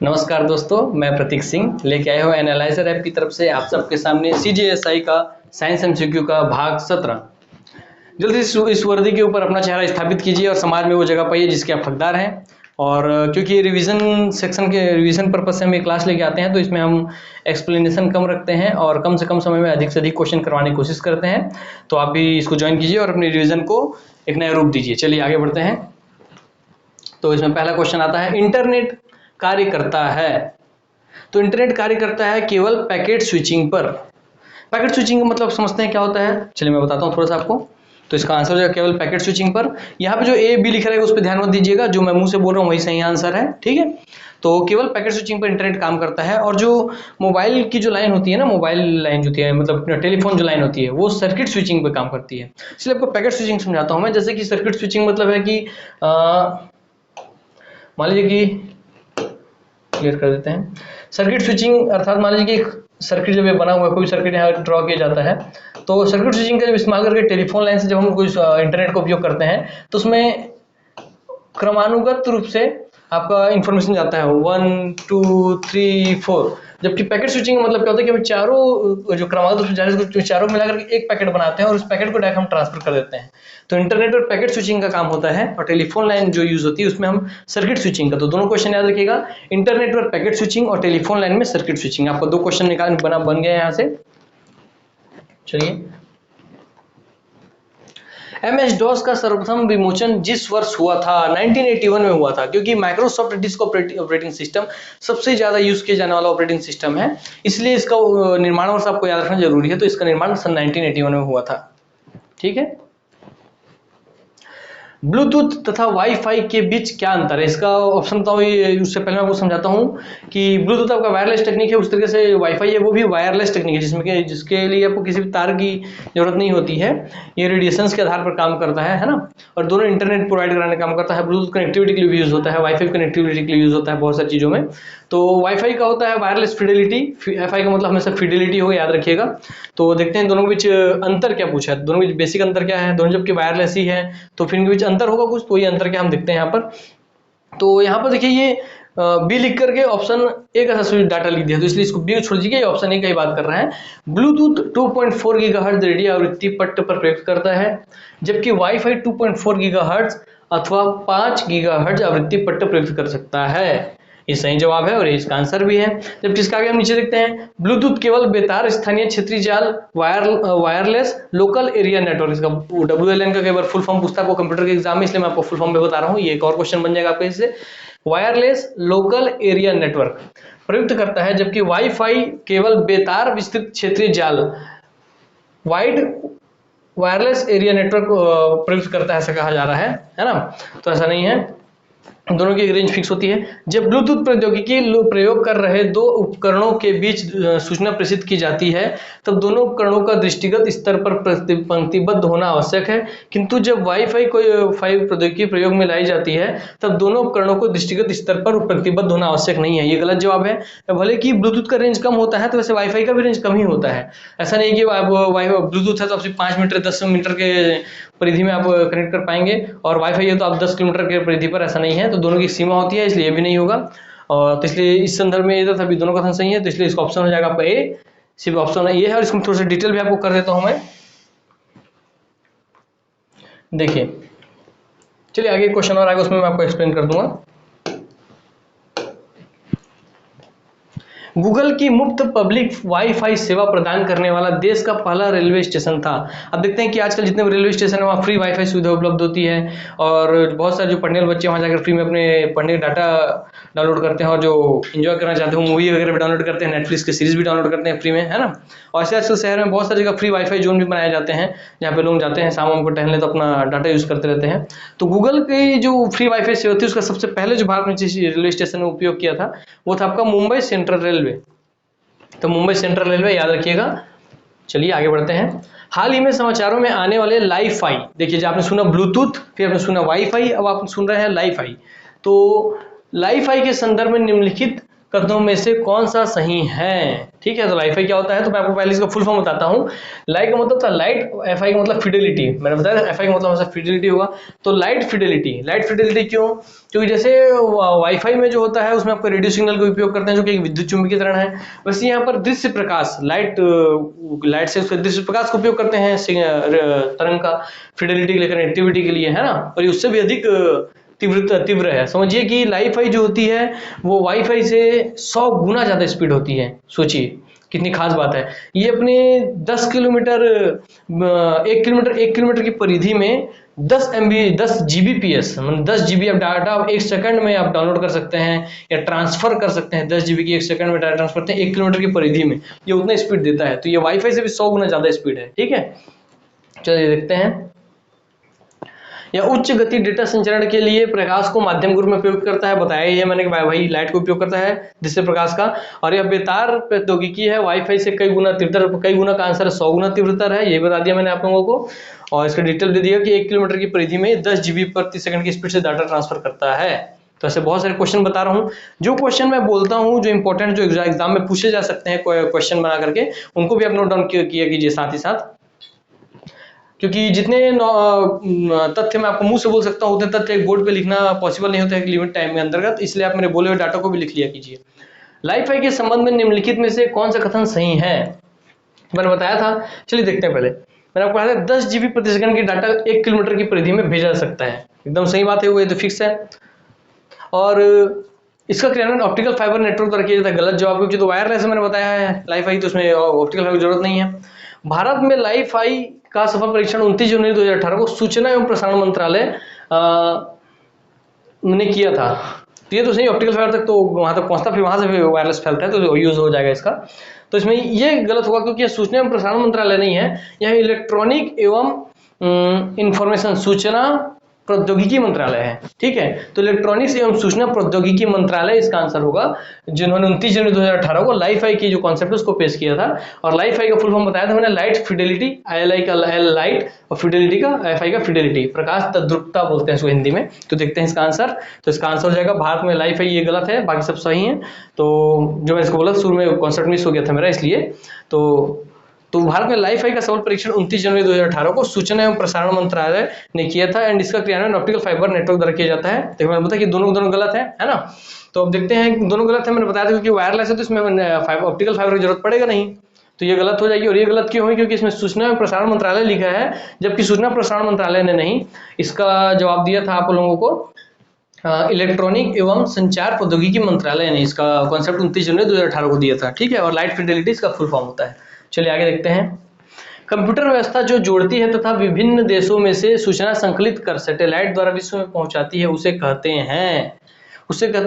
नमस्कार दोस्तों, मैं प्रतीक सिंह लेके आया हूँ एनालाइजर ऐप की तरफ से आप सबके सामने CGSI का साइंस MCQ का भाग 17। जल्दी से इस वर्दी के ऊपर अपना चेहरा स्थापित कीजिए और समाज में वो जगह पाइए जिसके आप हकदार हैं। और क्योंकि ये रिवीजन सेक्शन के रिवीजन पर्पज से हम ये क्लास लेके आते हैं, तो इसमें हम एक्सप्लेनेशन कम रखते हैं और कम से कम समय में अधिक से अधिक क्वेश्चन करवाने की कोशिश करते हैं। तो आप भी इसको ज्वाइन कीजिए और अपनी रिविजन को एक नया रूप दीजिए। चलिए आगे बढ़ते हैं। तो इसमें पहला क्वेश्चन आता है, इंटरनेट कार्य करता है। तो इंटरनेट कार्य करता है केवल पैकेट स्विचिंग पर। पैकेट स्विचिंग का मतलब समझते हैं क्या होता है, चलिए मैं बताता हूँ थोड़ा सा आपको। तो इसका आंसर हो जाएगा केवल पैकेट स्विचिंग पर। यहाँ पे जो A B लिखा रहेगा उस पर ध्यान मत दीजिएगा, जो मैं मुंह से बोल रहा हूँ वही सही आंसर है, ठीक है। तो केवल पैकेट स्विचिंग पर इंटरनेट काम करता है। और जो मोबाइल की जो लाइन होती है ना, मोबाइल लाइन जो होती है, मतलब टेलीफोन जो लाइन होती है, वो सर्किट स्विचिंग पर काम करती है। इसलिए आपको पैकेट स्विचिंग समझाता हूँ मैं। जैसे कि सर्किट स्विचिंग मतलब है कि मान लीजिए कि क्लियर कर देते हैं। सर्किट स्विचिंग अर्थात मान लीजिए कि सर्किट जब ये बना हुआ है, कोई सर्किट यहाँ ड्रॉ किया जाता है, तो सर्किट स्विचिंग का जब इस्तेमाल करके टेलीफोन लाइन से जब हम कोई इंटरनेट का उपयोग करते हैं, तो उसमें क्रमानुगत रूप से आपका इंफॉर्मेशन जाता है 1 2 3 4। जबकि पैकेट स्विचिंग का मतलब क्या होता है कि हम चारों जो क्रमागत रूप से जा रहे हैं, चारों मिलाकर एक पैकेट बनाते हैं और उस पैकेट को डायरेक्ट हम ट्रांसफर कर देते हैं। तो इंटरनेट और पैकेट स्विचिंग का काम होता है। और टेलीफोन लाइन जो यूज होती है उसमें हम सर्किट स्विचिंग का। तो दोनों क्वेश्चन याद रखिएगा, इंटरनेट और पैकेट स्विचिंग और टेलीफोन लाइन में सर्किट स्विचिंग। आपको दो क्वेश्चन बन गए यहाँ से। चलिए, MS-DOS का सर्वप्रथम विमोचन जिस वर्ष हुआ था 1981 में हुआ था, क्योंकि माइक्रोसॉफ्ट डिस्क ऑपरेटिंग सिस्टम सबसे ज्यादा यूज किया जाने वाला ऑपरेटिंग सिस्टम है, इसलिए इसका निर्माण वर्ष आपको याद रखना जरूरी है। तो इसका निर्माण सन 1981 में हुआ था, ठीक है। ब्लूटूथ तथा वाईफाई के बीच क्या अंतर है, इसका ऑप्शन बताओ। उससे पहले मैं आपको समझाता हूँ कि ब्लूटूथ आपका वायरलेस टेक्निक है, उस तरीके से वाईफाई है वो भी वायरलेस टेक्निक है, जिसके लिए आपको किसी भी तार की जरूरत नहीं होती है। ये रेडिएशंस के आधार पर काम करता है ना। और दोनों इंटरनेट प्रोवाइड कराने का काम करता है। ब्लूटूथ कनेक्टिविटी के लिए भी यूज होता है, वाईफाई कनेक्टिविटी के लिए यूज होता है बहुत सारी चीजों में। तो वाईफाई का होता है वायरलेस फिडेलिटी, FI का मतलब हमेशा फिडेलिटी होगा, याद रखिएगा। तो देखते हैं दोनों के बीच अंतर क्या पूछा है, दोनों के बीच बेसिक अंतर क्या है। दोनों जबकि वायरलेस ही है तो फिर इनके बीच अंतर होगा कुछ, तो ये अंतर क्या हम देखते हैं यहाँ पर। तो यहाँ पर देखिए, ये बी लिख करके ऑप्शन ए का डाटा लिख दिया, तो इसलिए इसको बी को छोड़ दीजिए, ऑप्शन ए का ही बात कर रहा है। ब्लूटूथ 2.4 गीगाहर्ट्ज रेडियो आवृत्ति पट्ट पर प्रयोग करता है, जबकि वाईफाई 2.4 गीगाहर्ट्ज अथवा 5 गीगाहर्ट्ज आवृत्ति पट्ट प्रयोग कर सकता है। ये सही जवाब है और इसका आंसर भी है। जबकि इसका आगे हम नीचे देखते हैं, ब्लूटूथ केवल बेतार स्थानीय क्षेत्रीय जाल वायरलेस लोकल एरिया नेटवर्क। इसका WLN का कई बार फुल फॉर्म पूछता है आपको कंप्यूटर के एग्जाम में, इसलिए मैं आपको फुल फॉर्म में बता रहा हूँ। ये एक और क्वेश्चन बन जाएगा आपके इससे। वायरलेस लोकल एरिया नेटवर्क प्रयुक्त करता है, जबकि वाईफाई केवल बेतार विस्तृत क्षेत्रीय जाल वाइड वायरलेस एरिया नेटवर्क प्रयुक्त करता है, ऐसा कहा जा रहा है ना। तो ऐसा नहीं है, दोनों की रेंज फिक्स होती है। जब ब्लूटूथ प्रौद्योगिकी प्रयोग कर रहे दो उपकरणों के बीच सूचना प्रेषित की जाती है, तब दोनों उपकरणों का दृष्टिगत स्तर पर पंक्तिबद्ध होना आवश्यक है। किंतु जब वाईफाई प्रौद्योगिकी प्रयोग में लाई जाती है, तब दोनों उपकरणों को दृष्टिगत स्तर पर पंक्तिबद्ध होना आवश्यक नहीं है। ये गलत जवाब है। भले कि ब्लूटूथ का रेंज कम होता है, तो वैसे वाईफाई का भी रेंज कम ही होता है। ऐसा नहीं कि ब्लूटूथ है तो आप सिर्फ 5 मीटर 10 मीटर के परिधि में आप कनेक्ट कर पाएंगे, और वाईफाई है तो आप 10 किलोमीटर के परिधि पर, ऐसा नहीं है। तो दोनों की सीमा होती है, इसलिए भी नहीं होगा। और तो इसलिए इस संदर्भ में इधर सभी दोनों का आंसर सही है, तो इसलिए इसका ऑप्शन हो जाएगा आपका ए। सिर्फ ऑप्शन ये है, और इसमें थोड़ा सा डिटेल भी आपको कर देता हूं मैं। देखिए, चलिए आगे क्वेश्चन और आगे उसमें मैं आपको एक्सप्लेन कर दूंगा। गूगल की मुफ्त पब्लिक वाईफाई सेवा प्रदान करने वाला देश का पहला रेलवे स्टेशन था। अब देखते हैं कि आजकल जितने भी रेलवे स्टेशन है वहाँ फ्री वाईफाई सुविधा उपलब्ध होती है, और बहुत सारे जो पढ़ने वाले बच्चे वहाँ जाकर फ्री में अपने पढ़ने का डाटा डाउनलोड करते हैं, और जो एंजॉय करना चाहते हैं मूवी वगैरह भी डाउनलोड करते हैं, नेटफ्लिक्स की सीरीज भी डाउनलोड करते हैं फ्री में, है ना। और ऐसे आजकल शहर में बहुत सारी जगह फ्री वाईफाई जोन भी बनाए जाते हैं, जहाँ पे लोग जाते हैं शाम को टहलने तो अपना डाटा यूज करते रहते हैं। तो गूगल की जो फ्री वाईफाई सेवा थी, उसका सबसे पहले जो भारत में जिस रेलवे स्टेशन में उपयोग किया था वो था आपका मुंबई सेंट्रल रेलवे। तो मुंबई सेंट्रल रेलवे याद रखिएगा। चलिए आगे बढ़ते हैं। हाल ही में समाचारों में आने वाले लाइफाई, देखिए आपने सुना ब्लूटूथ, फिर आपने सुना वाईफाई, अब आप सुन रहे हैं लाइफाई। तो लाइफाई के संदर्भ में निम्नलिखित कथनों में से कौन सा सही है? ठीक है, तो लाइफाई क्या होता है, तो मैं आपको पहले इसका फुल फॉर्म बताता हूँ। लाइट का मतलब था लाइट, एफ आई का मतलब फिडेलिटी, मैंने बताया एफ आई का मतलब हमेशा फिडेलिटी होगा। तो लाइट फिडेलिटी क्यों? क्योंकि जैसे वाईफाई में जो होता है उसमें आपको रेडियो सिग्नल का उपयोग करते हैं जो कि एक विद्युत चुंबकीय की तरह है, वैसे यहाँ पर दृश्य प्रकाश, लाइट से उसके दृश्य प्रकाश का उपयोग करते हैं तरंग का, फिडेलिटी के लिए, कनेक्टिविटी के लिए, है ना, और ये उससे भी अधिक तीव्र है। समझिए कि लाइफाई जो होती है वो वाईफाई से 100 गुना ज्यादा स्पीड होती है। सोचिए कितनी खास बात है। ये अपने 10 किलोमीटर 1 किलोमीटर की परिधि में 10 जीबीपीएस मतलब 10 जीबी आप डाटा 1 सेकंड में आप डाउनलोड कर सकते हैं या ट्रांसफर कर सकते हैं। 10 जीबी की 1 सेकंड में डाटा ट्रांसफर करते हैं 1 किलोमीटर की परिधि में, ये उतना स्पीड देता है। तो ये वाईफाई से भी 100 गुना ज्यादा स्पीड है। ठीक है, चलिए देखते हैं। या उच्च गति डेटा संचरण के लिए प्रकाश को माध्यम के रूप में उपयोग करता है, बताया ये मैंने कि भाई लाइट को उपयोग करता है जिससे प्रकाश का। और यह बेतार प्रौद्योगिकी है, वाईफाई से कई गुना का आंसर 100 गुना तीव्रतर है, ये बता दिया मैंने आप लोगों को। और इसका डिटेल दे दिया कि 1 किलोमीटर की परिधि में 10 जीबी प्रति सेकंड की स्पीड से डाटा ट्रांसफर करता है। तो ऐसे बहुत सारे क्वेश्चन बता रहा हूँ, जो क्वेश्चन मैं बोलता हूँ जो इंपॉर्टेंट जो एग्जाम में पूछे जा सकते हैं क्वेश्चन बना करके, उनको भी आप नोट डाउन किया कीजिए साथ ही साथ, क्योंकि जितने तथ्य मैं आपको मुंह से बोल सकता हूँ उतने तथ्य एक बोर्ड पे लिखना पॉसिबल नहीं होता है लिमिट टाइम में अंतर्गत, इसलिए आप मेरे बोले हुए डाटा को भी लिख लिया कीजिए। लाइफाई के संबंध में निम्नलिखित में से कौन सा कथन सही है? मैंने बताया था, चलिए देखते हैं। पहले मैंने आपको बताया 10 जीबी प्रति सेकंड की डाटा 1 किलोमीटर की परिधि में भेजा जा सकता है, एकदम सही बात है, वो ये तो फिक्स है। और इसका क्रियान्वयन ऑप्टिकल फाइबर नेटवर्क द्वारा किया जाता है, गलत जवाब, क्योंकि तो वायरलेस मैंने बताया है लाइफाई, तो उसमें ऑप्टिकल फाइबर की जरूरत नहीं है। भारत में लाइफाई का सफल परीक्षण 29 जनवरी 2018 को सूचना एवं प्रसारण मंत्रालय ने किया था। तो ये तो सही, ऑप्टिकल फाइबर तक तो वहां तक पहुंचता, फिर वहां से फिर वायरलेस फैलता है, तो यूज हो जाएगा इसका। तो इसमें ये गलत होगा क्योंकि सूचना एवं प्रसारण मंत्रालय नहीं है, यह इलेक्ट्रॉनिक एवं इंफॉर्मेशन सूचना प्रौद्योगिकी मंत्रालय है। ठीक है, तो इलेक्ट्रॉनिक्स एवं सूचना प्रौद्योगिकी मंत्रालय इसका आंसर होगा, जिन्होंने 29 जनवरी 2018 को लाइफाई की जो कॉन्सेप्ट उसको पेश किया था। और लाइफाई का फुल फॉर्म बताया था मैंने, लाइट फिडेलिटी, ILI का L लाइट और फिडेलिटी का FI का फिडेलिटी, प्रकाश तद्रुपता बोलते हैं इसको हिंदी में। तो देखते हैं इसका आंसर, तो इसका आंसर हो जाएगा भारत में लाइफाई, ये गलत है, बाकी सब सही है। तो जो मैं इसको बोला शुरू में कॉन्सेप्ट मिस हो गया था मेरा, इसलिए तो भारत में लाइफाई का सफल परीक्षण 29 जनवरी 2018 को सूचना एवं प्रसारण मंत्रालय ने किया था, एंड इसका क्रियान्वयन ऑप्टिकल फाइबर नेटवर्क द्वारा किया जाता है। देखो मैंने बताया कि दोनों गलत है ना। तो अब देखते हैं, दोनों गलत है मैंने बताया था, क्योंकि वायरलेस है तो इसमें ऑप्टिकल फाइबर की जरूरत पड़ेगा नहीं, तो ये गलत हो जाएगी। और ये गलत क्यों हुई? क्योंकि इसमें सूचना एवं प्रसारण मंत्रालय लिखा है, जबकि सूचना प्रसारण मंत्रालय ने नहीं, इसका जवाब दिया था आप लोगों को इलेक्ट्रॉनिक एवं संचार प्रौद्योगिकी मंत्रालय ने इसका कॉन्सेप्ट 29 जनवरी 2018 को दिया था। ठीक है, और लाइट फिडेलिटी इसका फुल फॉर्म होता है। चलिए आगे देखते हैं। कंप्यूटर व्यवस्था जो जोड़ती है तथा विभिन्न देशों में से सूचना संकलित कर सैटेलाइट द्वारा विश्व में पहुंचाती है, उसे कहते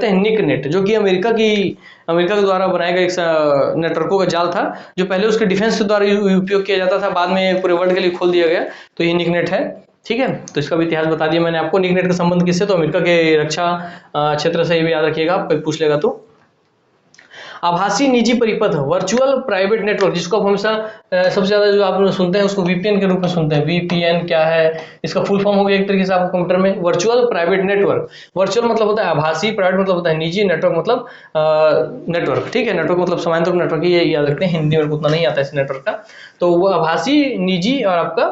हैं निकनेट, जो कि अमेरिका के द्वारा बनाया गया एक नेटवर्कों का जाल था, जो पहले उसके डिफेंस के द्वारा उपयोग किया जाता था, बाद में पूरे वर्ल्ड के लिए खोल दिया गया। तो ये निकनेट है। ठीक है, तो इसका भी इतिहास बता दिया मैंने आपको। निकनेट का संबंध किससे? तो अमेरिका के रक्षा क्षेत्र से, ये भी याद रखिएगा, कोई पूछ लेगा तो। आभासी निजी परिपथ, वर्चुअल प्राइवेट नेटवर्क, जिसको आप हमेशा सबसे ज्यादा जो आप सुनते हैं उसको VPN के रूप में सुनते हैं। VPN क्या है? इसका फुल फॉर्म हो गया एक तरीके से आपको कंप्यूटर में, वर्चुअल प्राइवेट नेटवर्क। वर्चुअल मतलब होता है आभासी, प्राइवेट मतलब होता है निजी, नेटवर्क मतलब नेटवर्क। ठीक है, नेटवर्क मतलब समानांतर नेटवर्क, ये याद रखते हैं, हिंदी में उतना नहीं आता इस नेटवर्क का। तो वो आभासी, निजी और आपका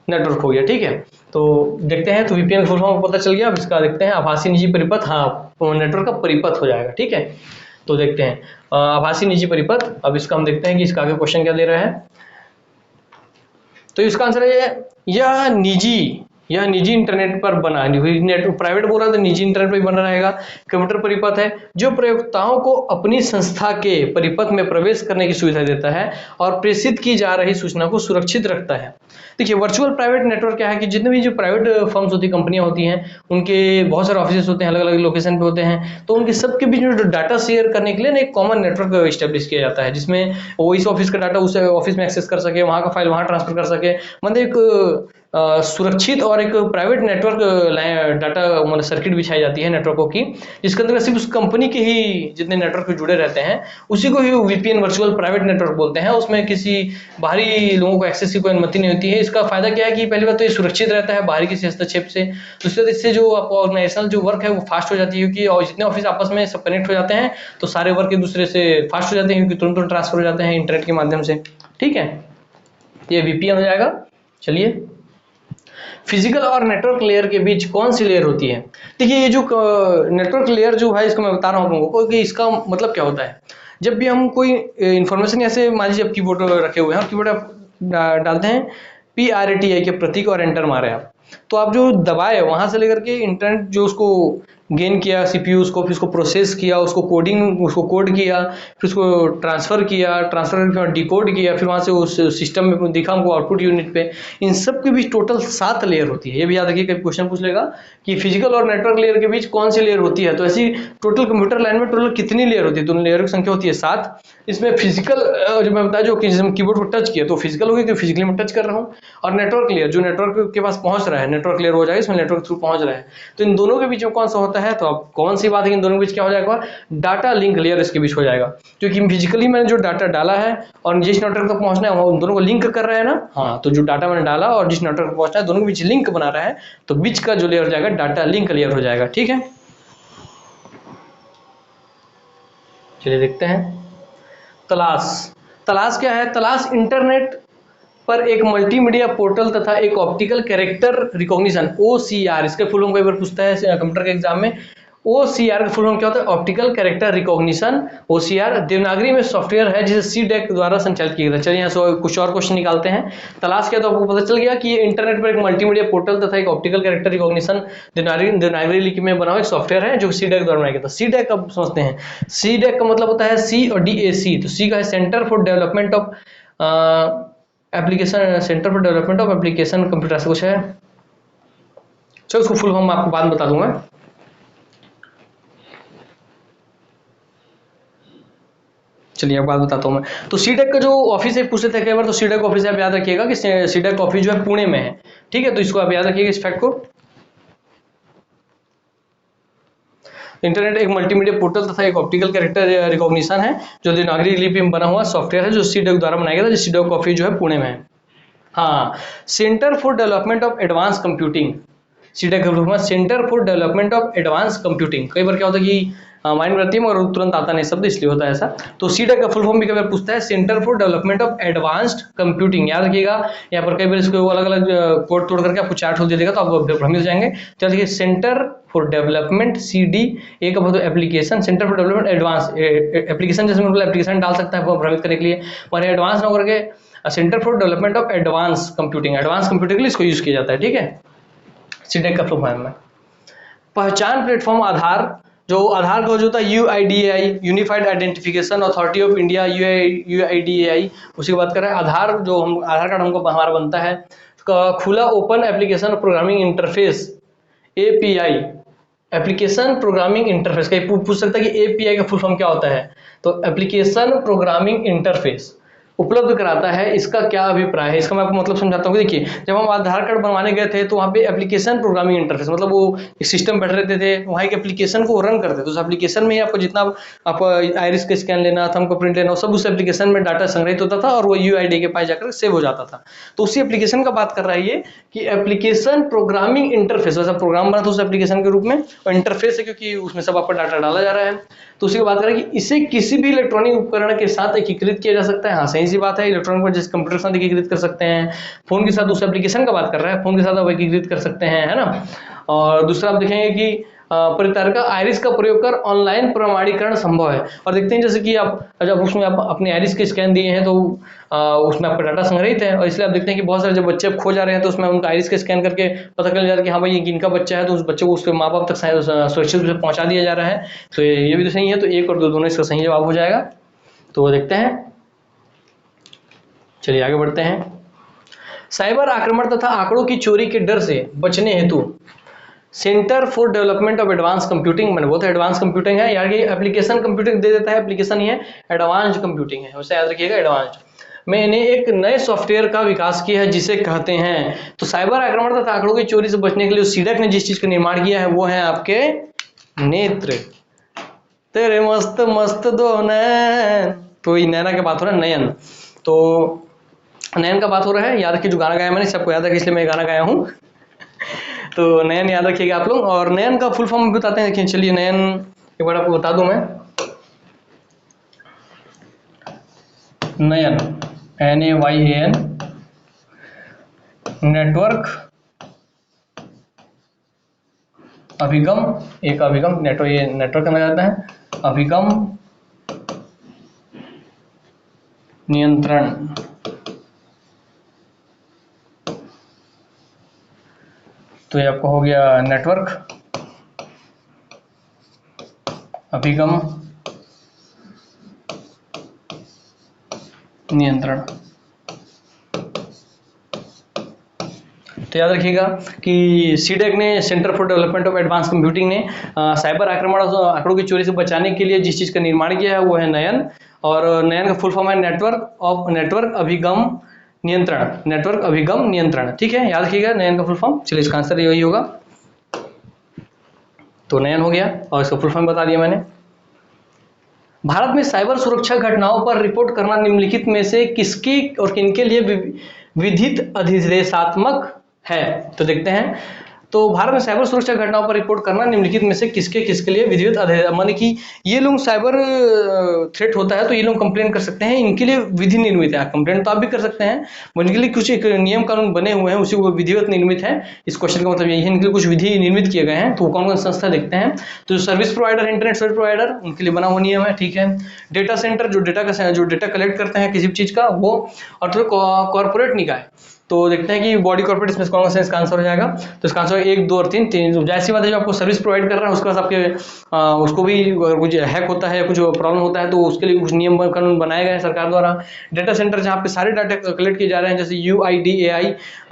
नेटवर्क हो गया। ठीक है, तो देखते हैं, तो VPN फुल फॉर्म पता चल गया। अब इसका देखते हैं, आभासी निजी परिपथ, हाँ नेटवर्क का परिपथ हो जाएगा। ठीक है, तो देखते हैं आभासी निजी परिपथ। अब इसका हम देखते हैं कि इसका आगे क्वेश्चन क्या दे रहा है। तो इसका आंसर है यह निजी इंटरनेट पर बना, प्राइवेट बोल रहा था, निजी इंटरनेट पर बना रहेगा। कंप्यूटर परिपथ है जो प्रयोक्ताओं को अपनी संस्था के परिपथ में प्रवेश करने की सुविधा देता है और प्रेषित की जा रही सूचना को सुरक्षित रखता है। देखिए, वर्चुअल प्राइवेट नेटवर्क क्या है कि जितने भी जो प्राइवेट फर्म्स होती है, कंपनियां होती हैं, उनके बहुत सारे ऑफिस होते हैं, अलग अलग लोकेशन पे होते हैं, तो उनके सबके बीच में डाटा शेयर करने के लिए ना एक कॉमन नेटवर्क स्टैब्लिश किया जाता है, जिसमें वो इस ऑफिस का डाटा उस ऑफिस में एक्सेस कर सके, वहाँ का फाइल वहाँ ट्रांसफर कर सके। मतलब एक सुरक्षित और एक प्राइवेट नेटवर्क डाटा मतलब सर्किट बिछाई जाती है नेटवर्कों की, जिसके अंदर सिर्फ उस कंपनी के ही जितने नेटवर्क जुड़े रहते हैं उसी को ही वीपीएन वर्चुअल प्राइवेट नेटवर्क बोलते हैं। उसमें किसी बाहरी लोगों को एक्सेस की कोई अनुमति नहीं होती है। इसका फायदा क्या है कि पहली बात तो ये सुरक्षित रहता है बाहरी किसी हस्तक्षेप से। दूसरी बात, इससे जो ऑर्गेनाइजेशनल जो वर्क है वो फास्ट हो जाती है, क्योंकि और जितने ऑफिस आपस में सब कनेक्ट हो जाते हैं तो सारे वर्क एक दूसरे से फास्ट हो जाते हैं, क्योंकि तुरंत ट्रांसफर हो जाते हैं इंटरनेट के माध्यम से। ठीक है, ये वीपीएन हो जाएगा। चलिए, फिजिकल और नेटवर्क लेयर के बीच कौन सी लेयर होती है? देखिए, ये जो नेटवर्क लेयर जो है इसको मैं बता रहा हूँ आप लोगों को कि इसका मतलब क्या होता है। जब भी हम कोई इंफॉर्मेशन, ऐसे मान लीजिए आप कीबोर्ड रखे हुए हैं, कीबोर्ड आप डालते हैं PRTI के प्रतीक और एंटर मारे आप, तो आप जो दबाए वहां से लेकर के इंटरनेट जो उसको गेन किया सीपीयू उसको, फिर उसको प्रोसेस किया, उसको कोड किया, फिर उसको ट्रांसफर करके डिकोड किया, फिर वहां से उस सिस्टम में दिखा हमको आउटपुट यूनिट पे। इन सब के बीच टोटल 7 लेयर होती है। ये भी याद रखिए, कभी क्वेश्चन पूछ लेगा कि फिजिकल और नेटवर्क लेयर के बीच कौन सी लेयर होती है, तो ऐसी टोटल कंप्यूटर लाइन में टोटल कितनी लेयर होती है? तो लेयर की संख्या होती है 7। इसमें फिजिकल जो मैं बताया, जो कि जिसमें कीबोर्ड को टच किया तो फिजिकल हो गया कि फिजिकली मैं टच कर रहा हूँ, और नेटवर्क लेयर जो नेटवर्क के पास पहुंच रहा है, नेटवर्क लेयर हो जाएगा, इसमें नेटवर्क थ्रू पहुंच रहा है। तो इन दोनों के बीच में कौन सा होता है? तो अब कौन सी बात है, इन दोनों के बीच क्या हो जाएगा? डाटा लिंक लेयर इसके बीच हो जाएगा, क्योंकि फिजिकली मैंने जो डाटा डाला है और जिस नेटवर्क तक पहुंचना है उन दोनों को लिंक कर रहा है ना। हाँ, तो जो डाटा मैंने डाला और जिस नेटवर्क तक पहुंचना है दोनों के बीच लिंक बना रहा है, तो बीच का जो लेयर हो जाएगा डाटा लिंक लेयर हो जाएगा। ठीक है, चलिए देखते हैं। तलाश क्या है? तलाश इंटरनेट पर एक मल्टीमीडिया पोर्टल तथा एक ऑप्टिकल कैरेक्टर रिकॉग्निशन OCR, इसके फुल फॉर्म कई बार पूछता है कंप्यूटर के एग्जाम में। OCR का फुल फॉर्म क्या होता है? Optical character recognition. OCR Devanagari में सॉफ्टवेयर है जिसे CDEC द्वारा संचालित किया जाता है। चलिए यहाँ से कुछ और क्वेश्चन निकालते हैं। तलाश क्या, तो आपको पता चल गया कि ये इंटरनेट पर एक मल्टीमीडिया पोर्टल तथा एक ऑप्टिकल कैरेक्टर रिकॉग्निशन देवनागरी लिपि में बना हुआ एक सॉफ्टवेयर है जो CDEC द्वारा बनाया गया था। CDEC अब समझते हैं। CDEC का मतलब होता है C और DAC। तो C का है centre for development of application, centre for development of application computer से कुछ है। चलो उसको फुल फॉर्म आपको बाद में बता दूंगा। चलिए अब बात बताता हूँ मैं। तो CDEC का जो ऑफिस है पूछते थे कई बार, तो CDEC ऑफिस आप याद रखिएगा कि CDEC ऑफिस जो है पुणे में है। ठीक है, तो इसको आप याद रखिएगा इस फैक्ट को। इंटरनेट एक मल्टीमीडिया पोर्टल तथा एक ऑप्टिकल कैरेक्टर रिकॉग्निशन है जो देवनागरी लिपि में बना हुआ सॉफ्टवेयर है जो CDEC द्वारा बनाया गया था, जो CDEC ऑफिस जो है पुणे में है। हाँ, centre for development of advance computing, CDEC का centre for development of advance computing. कई बार क्या होता है कि माइंड में रहती है मगर तुरंत आता नहीं शब्द, इसलिए होता है ऐसा। तो CDEC का फुल फॉर्म भी कई बार पूछता है, centre for development of advanced computing. याद रखिएगा, यहाँ पर कई बार इसको अलग अलग कोड तोड़ करके आपको चार्ट हो देगा तो आप भ्रमित हो जाएंगे। तो देखिए, सेंटर फॉर डेवलपमेंट CD एक मतलब application, centre for development advance application, जैसे मतलब एप्लीकेशन डाल सकता है भ्रमित करने के लिए, पर एडवांस ना करके centre for development of advance computing, advance computing के लिए इसको यूज किया जाता है। ठीक है, CDEC का फुल फॉर्म है। पहचान प्लेटफॉर्म आधार, जो आधार का जो होता है UIDAI, unified identification authority of India, UIDAI, उसी की बात कर रहे हैं। आधार जो हम आधार कार्ड हमको हमारा बनता है, खुला open application programming interface API, application programming interface. कहीं पूछ सकता है कि API का फुल फॉर्म क्या होता है, तो एप्लीकेशन प्रोग्रामिंग इंटरफेस उपलब्ध कराता है। इसका क्या अभिप्राय है, इसका मैं आपको मतलब समझाता हूँ। देखिए, जब हम आधार कार्ड बनवाने गए थे तो वहाँ पे एप्लीकेशन प्रोग्रामिंग इंटरफेस मतलब वो एक सिस्टम बैठ रहते थे, वहाँ एक एप्लीकेशन को रन करते थे। उस एप्लीकेशन में ही आपको जितना आपको आइरिस का स्कैन लेना था, हमको प्रिंट लेना, सब उस एप्लीकेशन में डाटा संग्रहित होता था और वो UID के पास जाकर सेव हो जाता था। तो उसी एप्लीकेशन का बात कर रहा है ये कि एप्लीकेशन प्रोग्रामिंग इंटरफेस, वैसा प्रोग्राम बना था उस एप्लीकेशन के रूप में, और इंटरफेस है क्योंकि उसमें सब आपका डाटा डाला जा रहा है। तो उसी की बात करें कि इसे किसी भी इलेक्ट्रॉनिक उपकरण के साथ एकीकृत किया जा सकता है। हाँ, सही सी बात है, इलेक्ट्रॉनिक को जैसे कंप्यूटर के साथ एकीकृत कर सकते हैं, फोन के साथ उस एप्लीकेशन का बात कर रहा है, फोन के साथ आप एकीकृत कर सकते हैं, है ना। और दूसरा आप देखेंगे कि परितारिका आइरिस का प्रयोग कर ऑनलाइन प्रमाणीकरण संभव है। और देखते हैं जैसे कि आप जब उसमें आप अपने आइरिस के स्कैन दिए हैं तो उसमें आपका डाटा संग्रहित है, और इसलिए आप देखते हैं कि बहुत सारे जब बच्चे खो जा रहे हैं तो उसमें उनका आइरिस के स्कैन करके पता चल जाता है कि हाँ भाई ये किनका बच्चा है, तो उस बच्चे को उसके माँ बाप तक सुरक्षित रूप से पहुंचा दिया जा रहा है। तो ये भी तो सही है, तो 1 और 2 दोनों इसका सही जवाब हो जाएगा। तो देखते हैं, चलिए आगे बढ़ते हैं। साइबर आक्रमण तथा आंकड़ों की चोरी के डर से बचने हेतु centre for development of advance computing, मैंने बोला एडवांस कंप्यूटिंग है यार, ये एप्लीकेशन कंप्यूटिंग दे देता है, एप्लीकेशन ही है, एडवांस्ड कंप्यूटिंग है, वैसे याद रखिएगा एडवांस्ड। मैंने एक नए सॉफ्टवेयर का विकास किया है जिसे कहते हैं। तो साइबर आक्रमण तथा आंकड़ों की चोरी से बचने के लिए सीडक ने जिस चीज का निर्माण किया है वो है आपके नेत्र। तेरे मस्त मस्त दो नैन, तो ये नैना की बात हो रहा है, नयन। तो नयन का बात हो रहा है, याद रखिए जो गाना गाया मैंने सबको याद रखिए, इसलिए मैं गाना गाया हूँ। तो नयन याद रखिएगा आप लोग। और नयन का फुल फॉर्म बताते हैं, देखिए चलिए नयन एक बार आपको बता दूं मैं। नयन NAYAN, नेटवर्क अभिगम, एक अभिगम नेटवर्क, ये नेटवर्क में जाता है, अभिगम नियंत्रण। तो ये आपको हो गया नेटवर्क अभिगम नियंत्रण। तो याद रखिएगा कि सीडेक ने, centre for development of advance computing ने साइबर आक्रमण और आंकड़ों की चोरी से बचाने के लिए जिस चीज़ का निर्माण किया है वो है नयन। और नयन का फुल फॉर्म है नेटवर्क अभिगम नियंत्रण, नेटवर्क अभिगम नियंत्रण। ठीक है, याद रखिएगा नयन का फुल फॉर्म। चलिए इसका आंसर यही होगा। तो नयन हो गया और इसका फुल फॉर्म बता दिया मैंने। भारत में साइबर सुरक्षा घटनाओं पर रिपोर्ट करना निम्नलिखित में से किसकी और किनके लिए विधित अधिदेशात्मक है? तो देखते हैं। तो भारत में साइबर सुरक्षा घटनाओं पर रिपोर्ट करना निम्नलिखित में से किसके किसके लिए विधिवत माने कि ये लोग साइबर थ्रेट होता है तो ये लोग कंप्लेन कर सकते हैं, इनके लिए विधि निर्मित है। कंप्लेन तो आप भी कर सकते हैं, इनके लिए कुछ एक नियम कानून बने हुए हैं, उसी को विधिवत निर्मित है। इस क्वेश्चन का मतलब यही है, इनके लिए कुछ विधि निर्मित किए गए हैं। तो कौन कौन संस्था देखते हैं। तो service provider, internet service provider, उनके लिए बना हुआ नियम है। ठीक है, डेटा सेंटर जो डेटा कलेक्ट करते हैं किसी भी चीज का वो, और तो कॉर्पोरेट निकाय। तो देखते हैं कि बॉडी कॉर्पोरेट इसमें कौन सा इसका आंसर हो जाएगा। तो इसका आंसर 1 2 और 3 3। जैसी बात है, जो आपको सर्विस प्रोवाइड कर रहा है उसके पास आपके उसको भी कुछ हैक होता है, कुछ प्रॉब्लम होता है, तो उसके लिए कुछ नियम कानून बनाए गए हैं सरकार द्वारा। डेटा सेंटर जहाँ पे सारे डाटा कलेक्ट किए जा रहे हैं, जैसे UIDAI,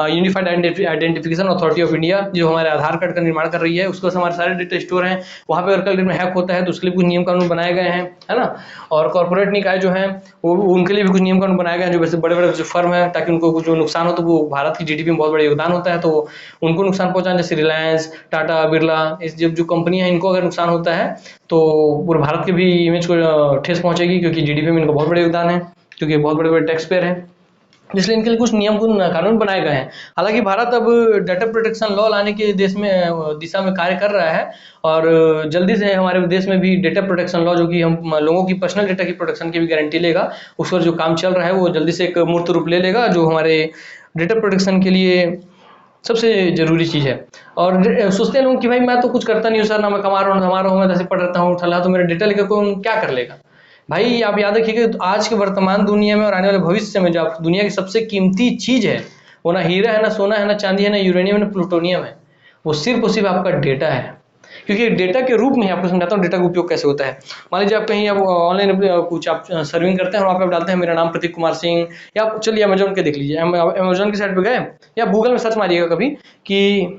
unified identification authority of India, जो हमारे आधार कार्ड का निर्माण कर रही है, उसके पास हमारे सारे डेटा स्टोर हैं। वहाँ पे अगर कल में हैक होता है तो उसके लिए कुछ नियम कानून बनाए गए हैं, है ना। और कॉर्पोरेट निकाय जो है वो उनके लिए भी कुछ नियम कानून बनाए गए हैं, जो वैसे बड़े बड़े जो फर्म है, ताकि उनको कुछ जो नुकसान हो तो वो भारत की GDP में बहुत बड़ा योगदान होता है, तो उनको नुकसान पहुंचाना, जैसे रिलायंस, टाटा, बिरला, इस जो कंपनियां हैं, इनको अगर नुकसान होता है तो पूरे भारत के भी इमेज को ठेस पहुंचेगी, क्योंकि GDP में इनका बहुत बड़ा योगदान है, क्योंकि बहुत बड़े बड़े टैक्स पेयर हैं। इसलिए इनके लिए कुछ नियम कानून बनाए गए हैं। हालांकि भारत अब डाटा प्रोटेक्शन लॉ लाने के दिशा में कार्य कर रहा है, और जल्दी से हमारे देश में भी डेटा प्रोटेक्शन लॉ, जो कि हम लोगों की पर्सनल डेटा की प्रोटेक्शन की भी गारंटी लेगा, उस पर जो काम चल रहा है वो जल्दी से एक मूर्त रूप ले लेगा, जो हमारे डेटा प्रोटेक्शन के लिए सबसे जरूरी चीज़ है। और सोचते हैं लोग कि भाई मैं तो कुछ करता नहीं हूँ सर, ना मैं कमा रहा हूँ, मैं जैसे पढ़ रहता हूँ ठल्ला, तो मेरा डेटा लेकर कौन क्या कर लेगा। भाई आप याद रखिए कि आज के वर्तमान दुनिया में और आने वाले भविष्य में जो दुनिया की सबसे कीमती चीज है वो ना हीरा है, ना सोना है, ना चांदी है, ना यूरेनियम है, ना प्लूटोनियम है, वो सिर्फ और सिर्फ आपका डेटा है। क्योंकि डेटा के रूप में ही आपको समझाता हूँ डेटा का उपयोग कैसे होता है। मान लीजिए आप कहीं आप ऑनलाइन कुछ आप सर्विंग करते हैं और वहाँ पे आप डालते हैं मेरा नाम प्रतीक कुमार सिंह, या चलिए अमेजोन के देख लीजिए, अमेजोन की साइट पे गए या गूगल में सर्च मारिएगा कभी कि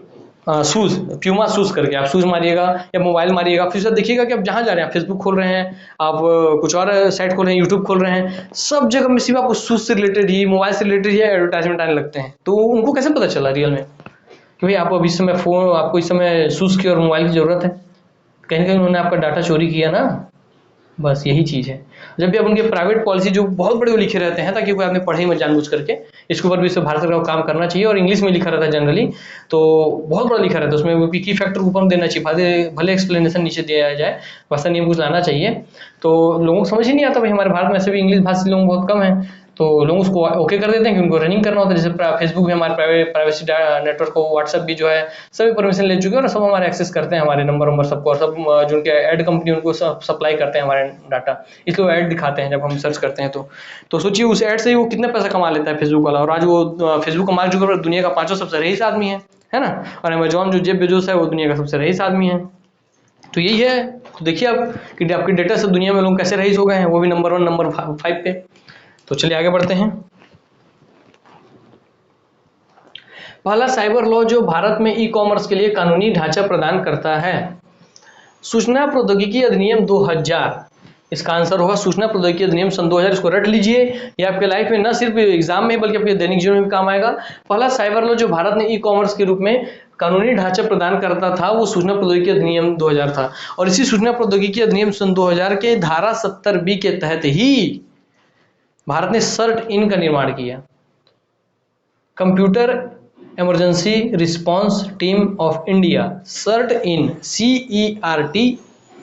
शूज, प्यूमा शूज करके आप शूज मारिएगा या मोबाइल मारिएगा, फिर देखिएगा कि आप जहाँ जा रहे हैं, आप फेसबुक खोल रहे हैं, आप कुछ और साइट खोल रहे हैं, यूट्यूब खोल रहे हैं, सब जगह में सिर्फ आपको शूज से रिलेटेड ही, मोबाइल से रिलेटेड ही एडवर्टाइजमेंट आने लगते हैं। तो उनको कैसे पता चला रियल में कि भाई आपको अभी इस समय आपको इस समय शूज की और मोबाइल की जरूरत है? कहीं ना कहीं उन्होंने आपका डाटा चोरी किया ना, बस यही चीज़ है। जब भी आप उनके प्राइवेट पॉलिसी जो बहुत बड़े वो लिखे रहते हैं, ताकि कोई आपने पढ़े ही मत जानबूझ करके, इसके ऊपर भी इस भारत सरकार को काम करना चाहिए, और इंग्लिश में लिखा रहता है जनरली, तो बहुत बड़ा लिखा रहता है उसमें, वो की फैक्टर ऊपर देना चाहिए, भले एक्सप्लेनेशन नीचे दिया जाए, भाषा नियम कुछ लाना चाहिए। तो लोगों को समझ ही नहीं आता भाई, हमारे भारत में ऐसे भी इंग्लिश भाषी लोग बहुत कम हैं, तो लोग उसको ओके कर देते हैं कि उनको रनिंग करना होता है। जैसे फेसबुक भी हमारे प्राइवेसी नेटवर्क को, व्हाट्सएप भी जो है सभी परमिशन ले चुके हैं, और सब हमारे एक्सेस करते हैं, हमारे नंबर सबको, और सब जो उनके ऐड कंपनी उनको सप्लाई करते हैं हमारे डाटा, इसलिए वो ऐड दिखाते हैं जब हम सर्च करते हैं। तो सोचिए उस ऐड से ही वो कितना पैसा कमा लेता है फेसबुक वाला, और आज वो फेसबुक का मार्क जुकरबर्ग दुनिया का 5वां सबसे रईस आदमी है ना। और अमेजॉन जो जेफ बेजोस है वो दुनिया का सबसे रईस आदमी है। तो यही है। तो देखिए आप कि आपके डेटा से दुनिया में लोग कैसे रईस हो गए हैं, वो भी नंबर 1 नंबर 5 पे। तो चलिए आगे बढ़ते हैं। पहला साइबर लॉ जो भारत में ई-कॉमर्स के लिए कानूनी ढांचा प्रदान करता है, सूचना प्रौद्योगिकी अधिनियम 2000। इसका आंसर होगा सूचना प्रौद्योगिकी अधिनियम सन 2000। इसको रट लीजिए, ये आपके लाइफ में न सिर्फ एग्जाम में बल्कि आपके दैनिक जीवन में भी काम आएगा। पहला साइबर लॉ जो भारत ने ई कॉमर्स के रूप में कानूनी ढांचा प्रदान करता था वो सूचना प्रौद्योगिकी अधिनियम 2000 था। और इसी सूचना प्रौद्योगिकी अधिनियम सन 2000 के धारा 70B के तहत ही भारत ने सर्ट इन का निर्माण किया, computer emergency response team of India. CERT in, CERT,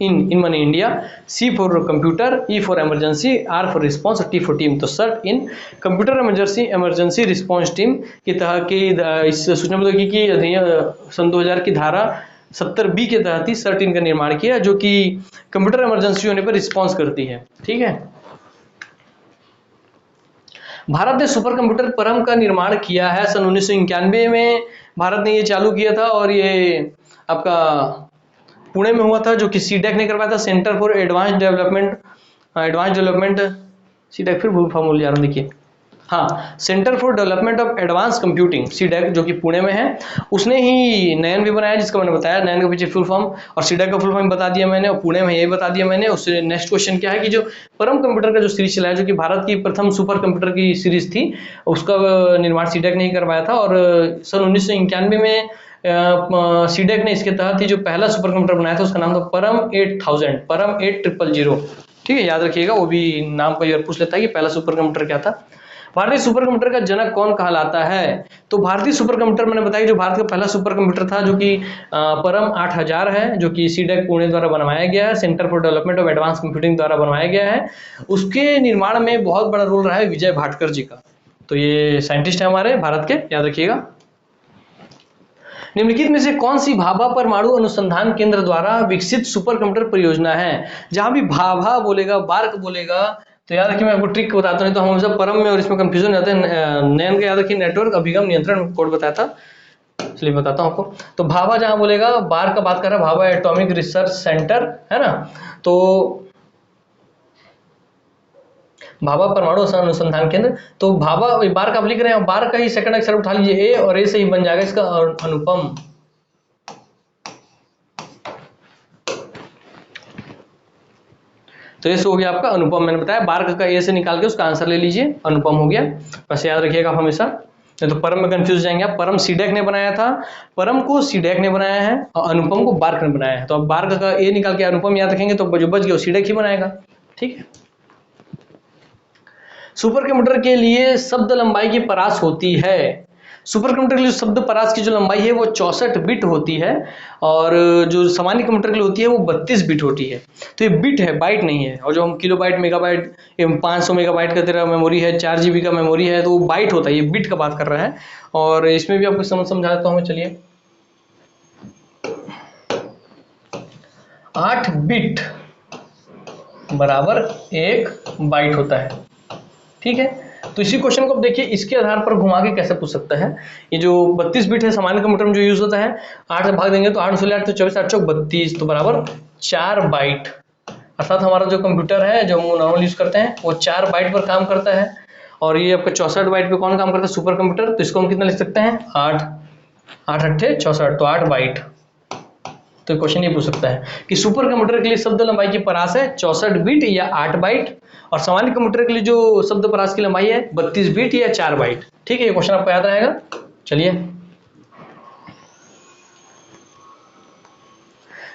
in माने India, C for computer, E for emergency, R for response और T फॉर टीम। तो CERT in computer emergency response team की तहत की इस सूचना प्रौद्योगिकी की अधिनियम सन 2000 की धारा 70B के तहत ही सर्ट इन का निर्माण किया, जो कि कंप्यूटर इमरजेंसी होने पर रिस्पांस करती है। ठीक है। भारत ने सुपर कंप्यूटर परम का निर्माण किया है सन 1991 में भारत ने ये चालू किया था, और ये आपका पुणे में हुआ था, जो कि सीडेक ने करवाया था, centre for advance development. CDAC फिर भूल फॉर्मूला जा रहा हूँ, देखिए, हाँ, centre for development of advance computing, CDAC, जो कि पुणे में है। उसने ही नयन भी बनाया, जिसका मैंने बताया नयन के पीछे फुल फॉर्म, और सीडेक का फुल फॉर्म बता दिया मैंने, और पुणे में यही बता दिया मैंने। उससे नेक्स्ट क्वेश्चन क्या है कि जो परम कंप्यूटर का जो सीरीज चला है, जो कि भारत की प्रथम सुपर कंप्यूटर की सीरीज थी, उसका निर्माण सीडेक ने ही करवाया था। और सन 1991 में सीडेक ने इसके तहत ही जो पहला सुपर कंप्यूटर बनाया था उसका नाम था परम 8000, परम 8000। ठीक है, याद रखिएगा, वो भी नाम का यार पूछ लेता है कि पहला सुपर कंप्यूटर क्या था। भारतीय सुपर कंप्यूटर का जनक कौन कहलाता है? तो भारतीय सुपर कंप्यूटर मैंने बताया जो भारत का पहला सुपर कंप्यूटर था, जो कि परम 8000 है, जो कि सीडेक पुणे द्वारा बनवाया गया है, centre for development of advance computing द्वारा बनवाया गया है। उसके निर्माण में बहुत बड़ा रोल रहा है विजय भाटकर जी का। तो ये साइंटिस्ट है हमारे भारत के, याद रखिएगा। निम्नलिखित में से कौन सी भाभा परमाणु अनुसंधान केंद्र द्वारा विकसित सुपर कंप्यूटर परियोजना है? जहां भी भाभा बोलेगा, बार्क बोलेगा, तो याद रखिए, मैं आपको ट्रिक बताता हूं, तो हम हमेशा परम में और इसमें कंफ्यूजन जाते हैं। नयन का याद रखिए, नेटवर्क अभिगम नियंत्रण कोड बताया था, इसलिए बताता हूं आपको। तो भाभा जहां बोलेगा, बार्क का बात कर रहा है, भाभा एटॉमिक रिसर्च सेंटर है ना, तो भाभा परमाणु अनुसंधान केंद्र। तो भाभा, बार का आप लिख रहे हैं, बार का ही सेकंड अक्षर उठा लीजिए, ए, और ए से ही बन जाएगा इसका अनुपम। तो ये हो गया आपका अनुपम। मैंने बताया बार्क का ए से निकाल के उसका आंसर ले लीजिए, अनुपम हो गया। बस याद रखिएगा आप हमेशा, नहीं तो परम में कंफ्यूज जाएंगे आप। परम सीडेक ने बनाया था, परम को सीडेक ने बनाया है, और अनुपम को बार्क ने बनाया है। तो अब बार्क का ए निकाल के अनुपम याद रखेंगे तो जो बच गया वो सीडेक ही बनाएगा। ठीक है। सुपर कंप्यूटर के लिए शब्द लंबाई की परास होती है। सुपर कंप्यूटर के लिए शब्द परास की जो लंबाई है वो 64 बिट होती है, और जो सामान्य कंप्यूटर के लिए होती है वो 32 बिट होती है। तो ये बिट है, बाइट नहीं है। और जो हम किलोबाइट, मेगाबाइट, 500 मेगाबाइट का तेरा मेमोरी है, 4 GB का मेमोरी है, तो वो बाइट होता है, ये बिट का बात कर रहा है। और इसमें भी आपको समझा देता हूँ मैं, चलिए। 8 बिट बराबर 1 बाइट होता है। ठीक है। तो इसी क्वेश्चन को अब देखिए, इसके आधार पर घुमा के कैसे पूछ सकता है। ये जो 32 बिट है सामान्य कंप्यूटर में जो यूज होता है, 8 से भाग देंगे तो 8 16 8 तो 24 8 चौक 32, तो बराबर 4 बाइट। अर्थात हमारा जो कंप्यूटर है जो हम नॉर्मल यूज करते हैं वो 4 बाइट पर काम करता है। और ये आपका 64 बाइट पे कौन काम करता है? Super computer. तो इसको हम कितना लिख सकते हैं? 8 8 8 64, तो 8 बाइट। तो क्वेश्चन ये पूछ सकता है कि सुपर कंप्यूटर के लिए शब्द लंबाई की परास है 64 बिट या 8 बाइट, और सामान्य कंप्यूटर के लिए जो शब्द परास की लंबाई है 32 बिट या 4 बाइट। ठीक है, ये क्वेश्चन आपको याद रहेगा। चलिए,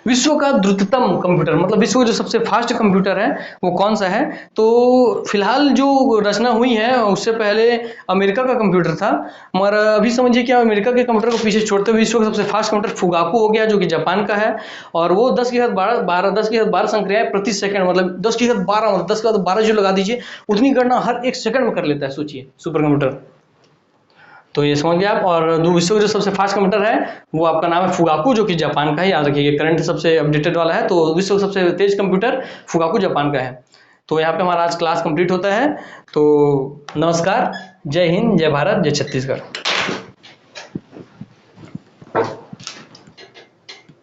विश्व का द्रुततम कंप्यूटर, मतलब विश्व का जो सबसे फास्ट कंप्यूटर है वो कौन सा है? तो फिलहाल जो रचना हुई है उससे पहले अमेरिका का कंप्यूटर था, मगर अभी समझिए क्या, अमेरिका के कंप्यूटर को पीछे छोड़ते हुए विश्व का सबसे फास्ट कंप्यूटर फुगाकू हो गया, जो कि जापान का है। और वो 10 की घात 12 संक्रियाएं प्रति सेकंड, मतलब 10 की घात 12, मतलब 10 की घात 12 जो लगा दीजिए, उतनी गणना हर 1 सेकंड में कर लेता है। सोचिए, सुपर कंप्यूटर। तो ये समझ गए आप। और विश्व का जो सबसे फास्ट कंप्यूटर है वो आपका नाम है फुगाकू, जो कि जापान का है, याद रखिए। करंट सबसे अपडेटेड वाला है, तो विश्व का सबसे तेज कंप्यूटर फुगाकू जापान का है। तो यहाँ पे हमारा आज क्लास कंप्लीट होता है। तो नमस्कार, जय हिंद, जय भारत, जय छत्तीसगढ़।